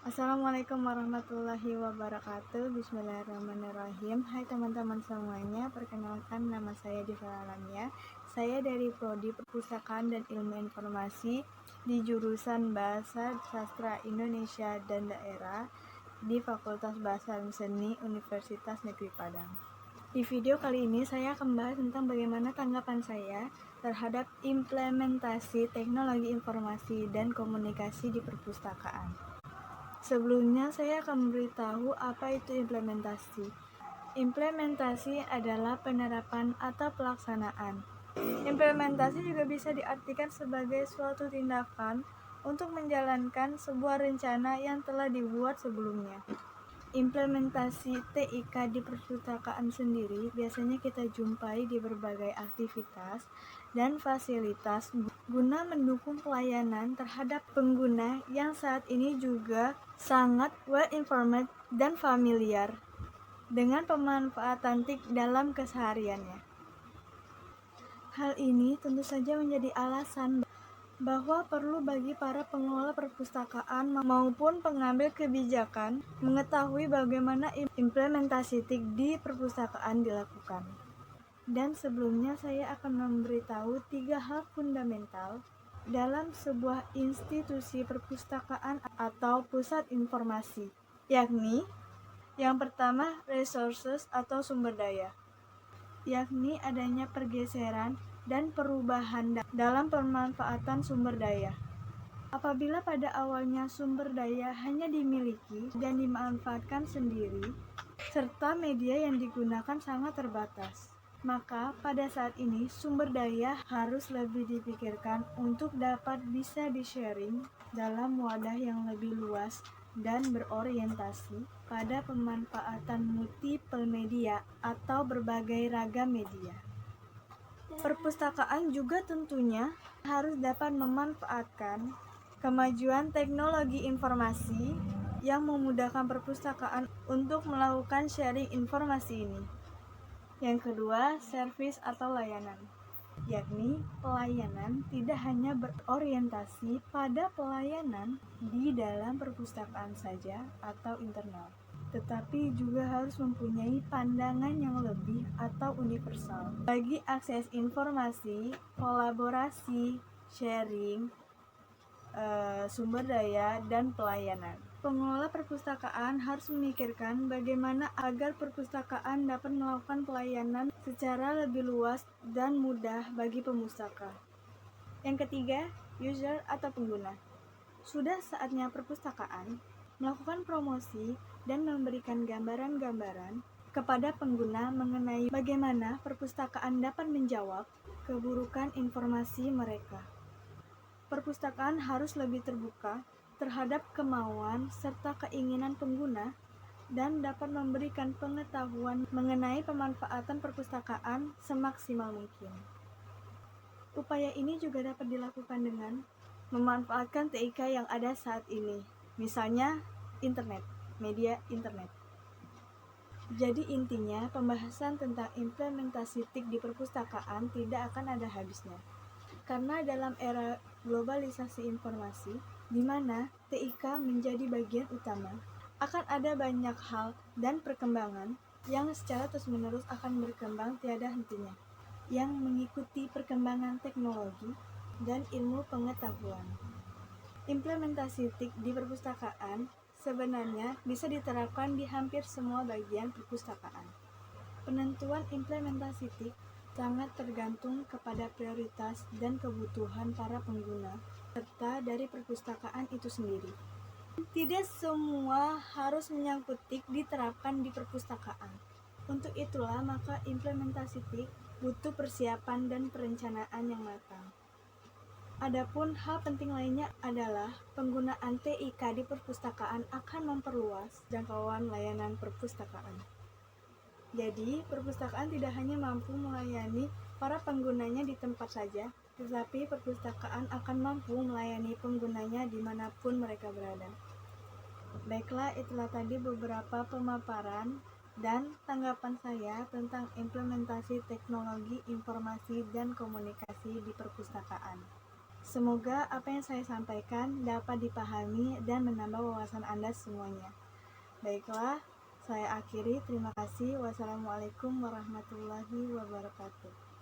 Assalamualaikum warahmatullahi wabarakatuh. Bismillahirrahmanirrahim. Hai teman-teman semuanya, perkenalkan nama saya Diva Alamia. Saya dari Prodi Perpustakaan dan Ilmu Informasi di jurusan Bahasa Sastra Indonesia dan Daerah di Fakultas Bahasa dan Seni Universitas Negeri Padang. Di video kali ini saya akan membahas tentang bagaimana tanggapan saya terhadap implementasi teknologi informasi dan komunikasi di perpustakaan. Sebelumnya, saya akan memberitahu apa itu implementasi. Implementasi adalah penerapan atau pelaksanaan. Implementasi juga bisa diartikan sebagai suatu tindakan untuk menjalankan sebuah rencana yang telah dibuat sebelumnya. Implementasi TIK di perpustakaan sendiri biasanya kita jumpai di berbagai aktivitas dan fasilitas guna mendukung pelayanan terhadap pengguna yang saat ini juga sangat well informed dan familiar dengan pemanfaatan TIK dalam kesehariannya. Hal ini tentu saja menjadi alasan bahwa perlu bagi para pengelola perpustakaan maupun pengambil kebijakan mengetahui bagaimana implementasi TIK di perpustakaan dilakukan. Dan sebelumnya saya akan memberitahu 3 hal fundamental dalam sebuah institusi perpustakaan atau pusat informasi, yakni yang pertama resources atau sumber daya, yakni adanya pergeseran dan perubahan dalam pemanfaatan sumber daya. Apabila pada awalnya sumber daya hanya dimiliki dan dimanfaatkan sendiri, serta media yang digunakan sangat terbatas, maka pada saat ini sumber daya harus lebih dipikirkan untuk dapat bisa di-sharing dalam wadah yang lebih luas dan berorientasi pada pemanfaatan multiple media atau berbagai ragam media. Perpustakaan juga tentunya harus dapat memanfaatkan kemajuan teknologi informasi yang memudahkan perpustakaan untuk melakukan sharing informasi ini. Yang kedua, service atau layanan, yakni pelayanan tidak hanya berorientasi pada pelayanan di dalam perpustakaan saja atau internal, tetapi juga harus mempunyai pandangan yang lebih atau universal bagi akses informasi, kolaborasi, sharing, sumber daya, dan pelayanan. Pengelola perpustakaan harus memikirkan bagaimana agar perpustakaan dapat melakukan pelayanan secara lebih luas dan mudah bagi pemustaka. Yang ketiga, user atau pengguna. Sudah saatnya perpustakaan melakukan promosi dan memberikan gambaran-gambaran kepada pengguna mengenai bagaimana perpustakaan dapat menjawab kebutuhan informasi mereka. Perpustakaan harus lebih terbuka terhadap kemauan serta keinginan pengguna dan dapat memberikan pengetahuan mengenai pemanfaatan perpustakaan semaksimal mungkin. Upaya ini juga dapat dilakukan dengan memanfaatkan TIK yang ada saat ini, misalnya internet, media internet. Jadi intinya, pembahasan tentang implementasi TIK di perpustakaan tidak akan ada habisnya. Karena dalam era globalisasi informasi, di mana TIK menjadi bagian utama, akan ada banyak hal dan perkembangan yang secara terus-menerus akan berkembang tiada hentinya, yang mengikuti perkembangan teknologi dan ilmu pengetahuan. Implementasi TIK di perpustakaan sebenarnya bisa diterapkan di hampir semua bagian perpustakaan. Penentuan implementasi TIK sangat tergantung kepada prioritas dan kebutuhan para pengguna serta dari perpustakaan itu sendiri. Tidak semua harus menyangkut TIK diterapkan di perpustakaan. Untuk itulah maka implementasi TIK butuh persiapan dan perencanaan yang matang. Adapun hal penting lainnya adalah penggunaan TIK di perpustakaan akan memperluas jangkauan layanan perpustakaan. Jadi, perpustakaan tidak hanya mampu melayani para penggunanya di tempat saja, tetapi perpustakaan akan mampu melayani penggunanya dimanapun mereka berada. Baiklah, itulah tadi beberapa pemaparan dan tanggapan saya tentang implementasi teknologi informasi dan komunikasi di perpustakaan. Semoga apa yang saya sampaikan dapat dipahami dan menambah wawasan Anda semuanya. Baiklah, saya akhiri. Terima kasih. Wassalamualaikum warahmatullahi wabarakatuh.